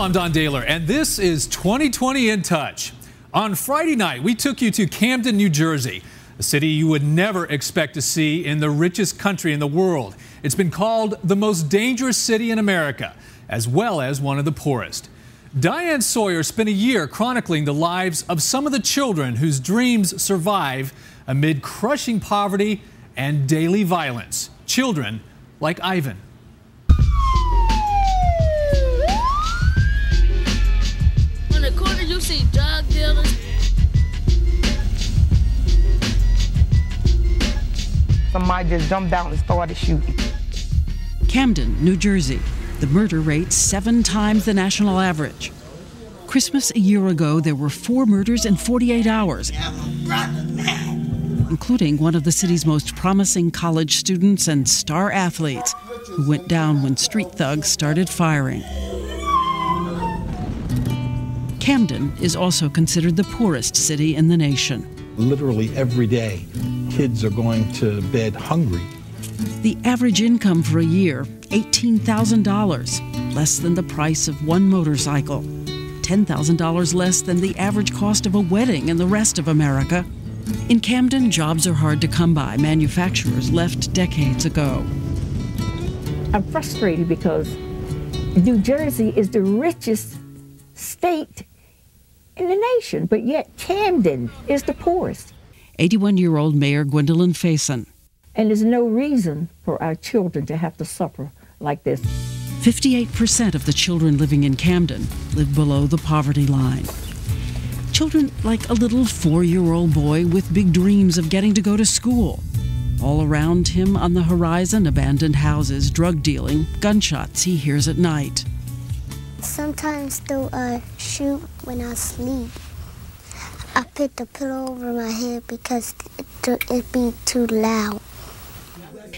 I'm Don Dahler, and this is 2020 in Touch. On Friday night, we took you to Camden, New Jersey, a city you would never expect to see in the richest country in the world. It's been called the most dangerous city in America, as well as one of the poorest. Diane Sawyer spent a year chronicling the lives of some of the children whose dreams survive amid crushing poverty and daily violence. Children like Ivan. On the corner, you see drug dealers. Somebody just jumped out and started shooting. Camden, New Jersey. The murder rate 7 times the national average. Christmas a year ago, there were 4 murders in 48 hours, including one of the city's most promising college students and star athletes, who went down when street thugs started firing. Camden is also considered the poorest city in the nation. Literally every day, kids are going to bed hungry. The average income for a year, $18,000, less than the price of one motorcycle, $10,000 less than the average cost of a wedding in the rest of America. In Camden, jobs are hard to come by. Manufacturers left decades ago. I'm frustrated because New Jersey is the richest state in the nation, but yet Camden is the poorest. 81-year-old Mayor Gwendolyn Faison. And there's no reason for our children to have to suffer like this. 58% of the children living in Camden live below the poverty line. Children like a little 4-year-old boy with big dreams of getting to go to school. All around him on the horizon, abandoned houses, drug dealing, gunshots he hears at night. Sometimes they'll shoot when I sleep. I put the pillow over my head because it'd be too loud.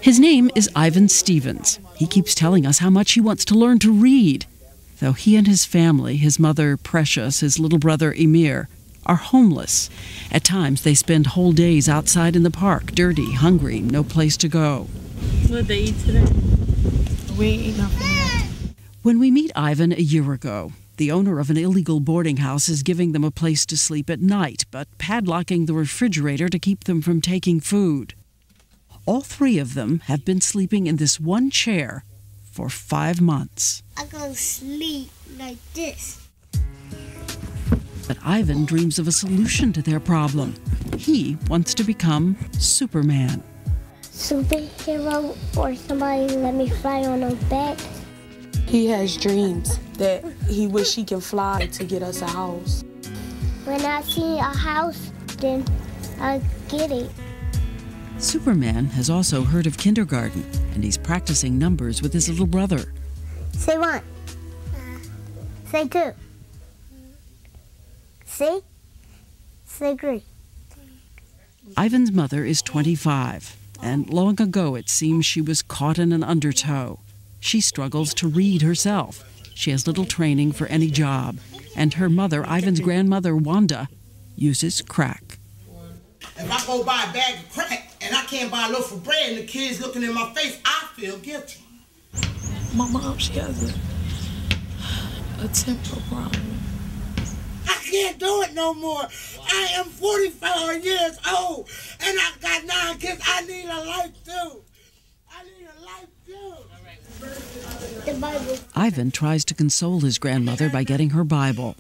His name is Ivan Stevens. He keeps telling us how much he wants to learn to read. Though he and his family, his mother Precious, his little brother Emir, are homeless. At times they spend whole days outside in the park, dirty, hungry, no place to go. What did they eat today? We ain't eat nothing yet. When we meet Ivan a year ago, the owner of an illegal boarding house is giving them a place to sleep at night, but padlocking the refrigerator to keep them from taking food. All 3 of them have been sleeping in this one chair for 5 months. I go to sleep like this. But Ivan dreams of a solution to their problem. He wants to become Superman. Superhero or somebody let me fly on a back. He has dreams that he wish he can fly to get us a house. When I see a house, then I get it. Superman has also heard of kindergarten, and he's practicing numbers with his little brother. Say 1. Say 2. See? Say 3. Ivan's mother is 25, and long ago it seems she was caught in an undertow. She struggles to read herself. She has little training for any job, and her mother, Ivan's grandmother, Wanda, uses crack. If I go buy a bag of crack and I can't buy a loaf of bread and the kids looking in my face, I feel guilty. My mom, she has a temper problem. I can't do it no more. I am 44 years old and I got 9 kids. I need a life too. I need a life too. The Bible. Ivan tries to console his grandmother by getting her Bible.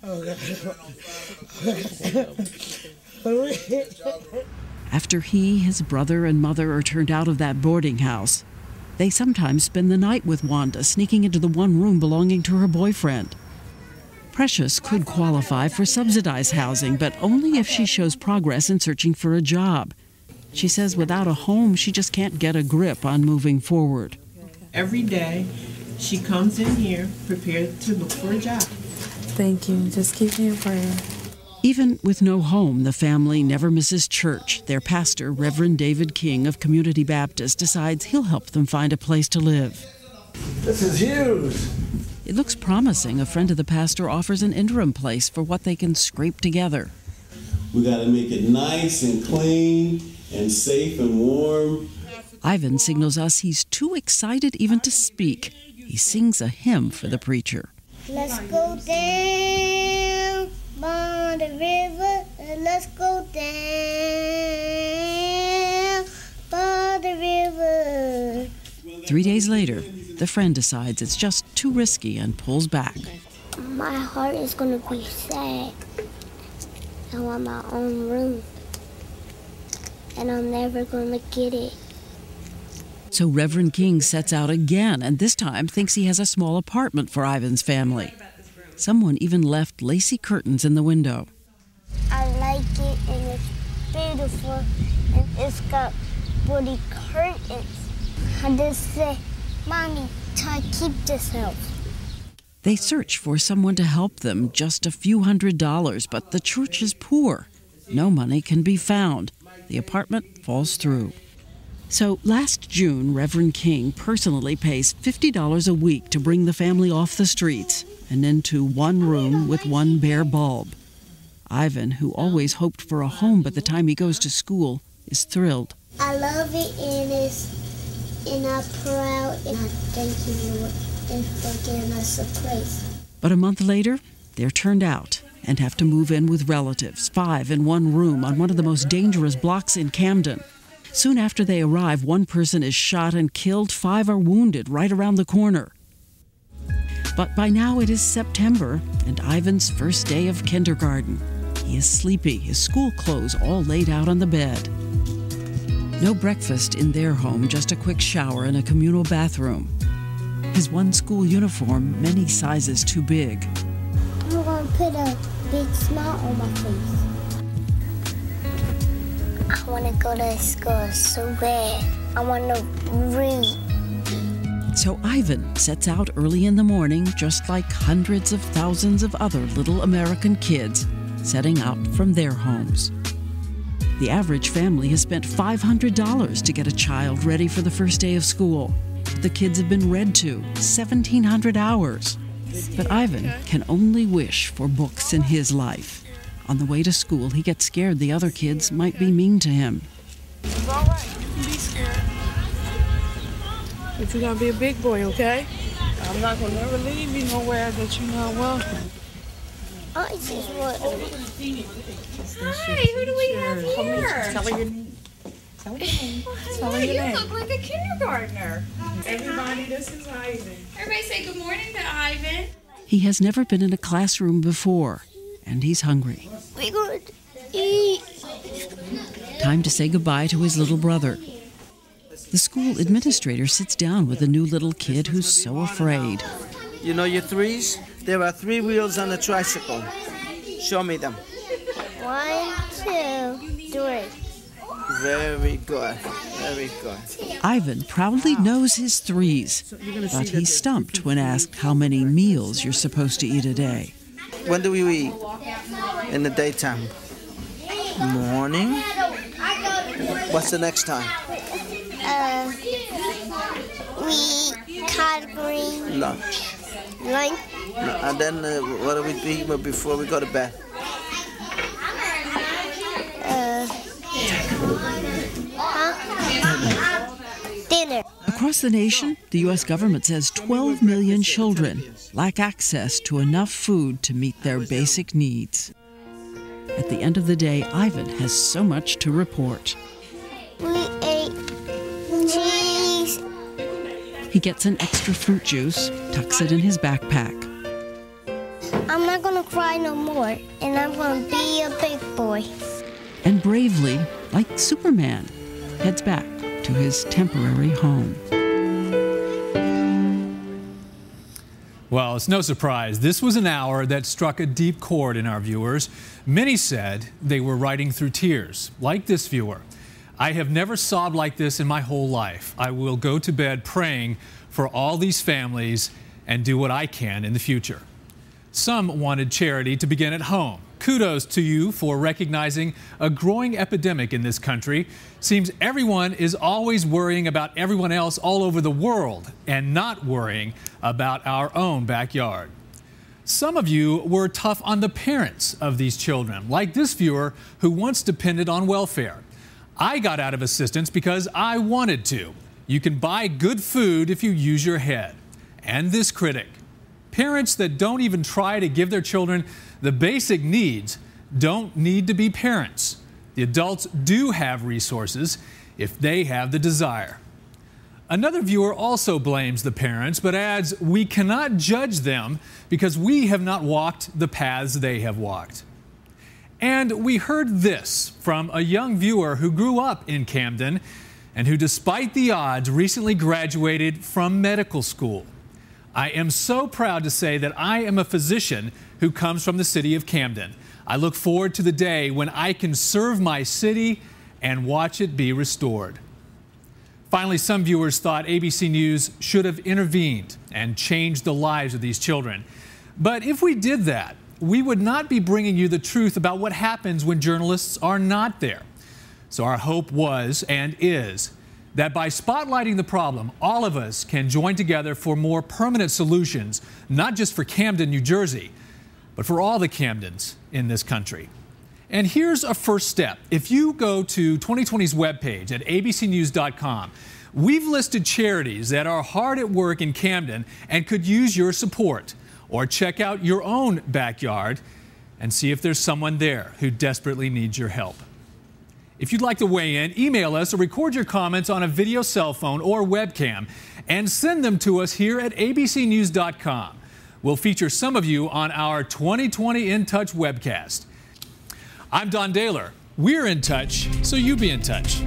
After he, his brother, and mother are turned out of that boarding house, they sometimes spend the night with Wanda, sneaking into the one room belonging to her boyfriend. Precious could qualify for subsidized housing, but only if she shows progress in searching for a job. She says without a home, she just can't get a grip on moving forward. Every day, she comes in here prepared to look for a job. Thank you. Just keep me in prayer. Even with no home, the family never misses church. Their pastor, Reverend David King of Community Baptist, decides he'll help them find a place to live. This is huge. It looks promising. A friend of the pastor offers an interim place for what they can scrape together. We got to make it nice and clean and safe and warm. Ivan signals us he's too excited even to speak. He sings a hymn for the preacher. Let's go down by the river. Let's go down by the river. 3 days later, the friend decides it's just too risky and pulls back. My heart is going to be sad. I want my own room. And I'm never going to get it. So Reverend King sets out again, and this time thinks he has a small apartment for Ivan's family. Someone even left lacy curtains in the window. I like it, and it's beautiful, and it's got pretty curtains. I just say, Mommy, try to keep this house. They search for someone to help them, just a few $100s, but the church is poor. No money can be found. The apartment falls through. So last June, Reverend King personally pays $50 a week to bring the family off the streets and into one room with one bare bulb. Ivan, who always hoped for a home by the time he goes to school, is thrilled. I love it, and I'm proud, and I thank you, Lord, and for giving us a place. But a month later, they're turned out and have to move in with relatives, 5 in one room on one of the most dangerous blocks in Camden. Soon after they arrive, one person is shot and killed, 5 are wounded right around the corner. But by now it is September and Ivan's first day of kindergarten. He is sleepy, his school clothes all laid out on the bed. No breakfast in their home, just a quick shower and a communal bathroom. His one school uniform, many sizes too big. I'm going to put a big smile on my face. I want to go to school so bad. I want to read. So Ivan sets out early in the morning, just like hundreds of thousands of other little American kids, setting out from their homes. The average family has spent $500 to get a child ready for the first day of school. The kids have been read to 1,700 hours. But Ivan can only wish for books in his life. On the way to school, he gets scared the other kids might be mean to him. It's all right. You can be scared. But you're going to be a big boy, okay? I'm not going to never leave you nowhere that you're not welcome. I just want Hi, who do we have here? Tell her your name. Tell her your name. Tell her your You name. look like a kindergartner. Everybody, this is Ivan. Everybody say good morning to Ivan. He has never been in a classroom before, and he's hungry. we're going to eat. Time to say goodbye to his little brother. The school administrator sits down with the new little kid who's so afraid. You know your 3s? There are 3 wheels on a tricycle. Show me them. 1, 2, 3. Very good. Very good. Ivan proudly knows his 3s, but he's stumped when asked how many meals you're supposed to eat a day. When do we eat? In the daytime. Morning. What's the next time? We eat collard green. Lunch. Lunch. And then what do we eat before we go to bed? Dinner. Across the nation, the U.S. government says 12 million children lack access to enough food to meet their basic needs. At the end of the day, Ivan has so much to report. We ate cheese. He gets an extra fruit juice, tucks it in his backpack. I'm not going to cry no more, and I'm going to be a big boy. And bravely, like Superman, heads back to his temporary home. Well, it's no surprise. This was an hour that struck a deep chord in our viewers. Many said they were riding through tears, like this viewer. I have never sobbed like this in my whole life. I will go to bed praying for all these families and do what I can in the future. Some wanted charity to begin at home. Kudos to you for recognizing a growing epidemic in this country. Seems everyone is always worrying about everyone else all over the world and not worrying about our own backyard. Some of you were tough on the parents of these children, like this viewer who once depended on welfare. I got out of assistance because I wanted to. You can buy good food if you use your head. And this critic. Parents that don't even try to give their children the basic needs don't need to be parents. The adults do have resources if they have the desire. Another viewer also blames the parents, but adds, we cannot judge them because we have not walked the paths they have walked. And we heard this from a young viewer who grew up in Camden and who, despite the odds, recently graduated from medical school. I am so proud to say that I am a physician who comes from the city of Camden. I look forward to the day when I can serve my city and watch it be restored. Finally, some viewers thought ABC News should have intervened and changed the lives of these children. But if we did that, we would not be bringing you the truth about what happens when journalists are not there. So our hope was and is that by spotlighting the problem, all of us can join together for more permanent solutions, not just for Camden, New Jersey, but for all the Camdens in this country. And here's a first step. If you go to 2020's webpage at abcnews.com, we've listed charities that are hard at work in Camden and could use your support. Or check out your own backyard and see if there's someone there who desperately needs your help. If you'd like to weigh in, email us or record your comments on a video cell phone or webcam and send them to us here at abcnews.com. We'll feature some of you on our 2020 In Touch webcast. I'm Don Dahler. We're in touch, so you be in touch.